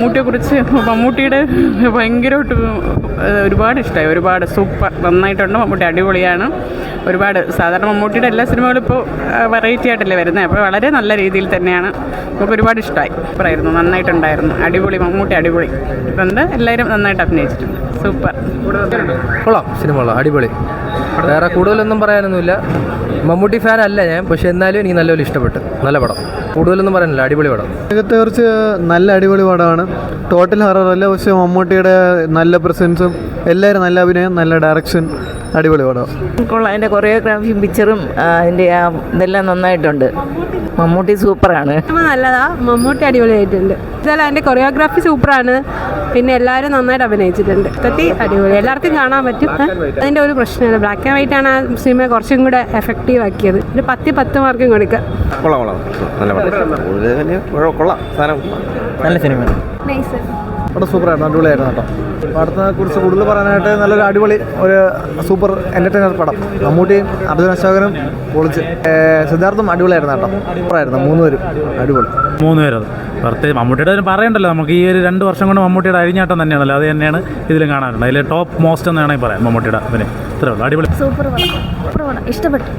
മമ്മൂട്ടിയെക്കുറിച്ച് മമ്മൂട്ടിയുടെ ഭയങ്കരമായിട്ട് ഒരുപാട് ഇഷ്ടമായി, ഒരുപാട് സൂപ്പർ നന്നായിട്ടുണ്ട്. മമ്മൂട്ടി അടിപൊളിയാണ്. ഒരുപാട് സാധാരണ മമ്മൂട്ടിയുടെ എല്ലാ സിനിമകളും ഇപ്പോൾ വെറൈറ്റി ആയിട്ടല്ലേ വരുന്നത്, അപ്പോൾ വളരെ നല്ല രീതിയിൽ തന്നെയാണ്. നമുക്ക് ഒരുപാട് ഇഷ്ടമായി. സൂപ്പറായിരുന്നു, നന്നായിട്ടുണ്ടായിരുന്നു. അടിപൊളി, മമ്മൂട്ടി അടിപൊളി. ഇതുണ്ട്, എല്ലാവരും നന്നായിട്ട് അഭിനയിച്ചിട്ടുണ്ട്. സൂപ്പർ. കൊള്ളാം, സിനിമ കൊള്ളാം, അടിപൊളി. വേറെ കൂടുതലൊന്നും പറയാനൊന്നുമില്ല. മമ്മൂട്ടി ഫാൻ അല്ല ഞാൻ, പക്ഷെ എന്നാലും എനിക്ക് നല്ലപോലെ ഇഷ്ടപ്പെട്ടു. നല്ല പടം, കൂടുതലൊന്നും പറയാനില്ല, അടിപൊളി പടം. ഇതിനെ കുറിച്ച് നല്ല അടിപൊളി പടമാണ്. ടോട്ടൽ ഹൊറർ അല്ല, പക്ഷെ മമ്മൂട്ടിയുടെ നല്ല പ്രസൻസും എല്ലാവരും നല്ല അഭിനയം, നല്ല ഡയറക്ഷൻ, അടിപൊളി പടം. കൊള്ളാം. അതിൻ്റെ കൊറിയോഗ്രാഫിയും പിക്ചറും അതിൻ്റെ ഇതെല്ലാം നന്നായിട്ടുണ്ട്. മമ്മൂട്ടി സൂപ്പറാണ്. നല്ലതാ, മമ്മൂട്ടി അടിപൊളിയായിട്ടുണ്ട്. ഇതെല്ലാം അതിൻ്റെ കൊറിയോഗ്രാഫി സൂപ്പറാണ്. പിന്നെ എല്ലാവരും നന്നായിട്ട് അഭിനയിച്ചിട്ടുണ്ട്. സത്യത്തിൽ അടിപൊളി, എല്ലാവർക്കും കാണാൻ പറ്റും. അതിൻ്റെ ഒരു പ്രശ്നമില്ല. ബ്ലാക്ക് ആൻഡ് വൈറ്റ് ആണ് ആ സിനിമ കുറച്ചും കൂടെ എഫക്റ്റീവ് ആക്കിയത്. ഒരു 10 മാർക്കും കൊടുക്കുക. നല്ല സിനിമ, പടം സൂപ്പറായിരുന്നു, അടിപൊളിയായിരുന്നു കേട്ടോ. പടത്തിനെ കുറിച്ച് കൂടുതൽ പറയാനായിട്ട് നല്ലൊരു അടിപൊളി ഒരു സൂപ്പർ എൻ്റർടൈനർ പടം. മമ്മൂട്ടിയും അർജുന അശോകനും പൊളിച്ച്, സിദ്ധാർത്ഥും അടിപൊളിയായിരുന്നു കേട്ടോ. സൂപ്പറായിരുന്നു, 3 പേരും അടിപൊളി. 3 പേരത് പ്രത്യേകിച്ച് മമ്മൂട്ടിയുടെ പറയണ്ടല്ലോ. നമുക്ക് ഈ ഒരു 2 വർഷം കൊണ്ട് മമ്മൂട്ടിയുടെ അഴിഞ്ഞാട്ടം തന്നെയാണല്ലോ, അത് തന്നെയാണ് ഇതിലും കാണാറുണ്ട്. അതിൽ ടോപ്പ് മോസ്റ്റ് എന്ന് വേണമെങ്കിൽ പറയാം മമ്മൂട്ടിയുടെ. പിന്നെ ഇത്രേ ഉള്ളൂ, അടിപൊളി. സൂപ്പർ പടം, ഇഷ്ടപ്പെട്ടു.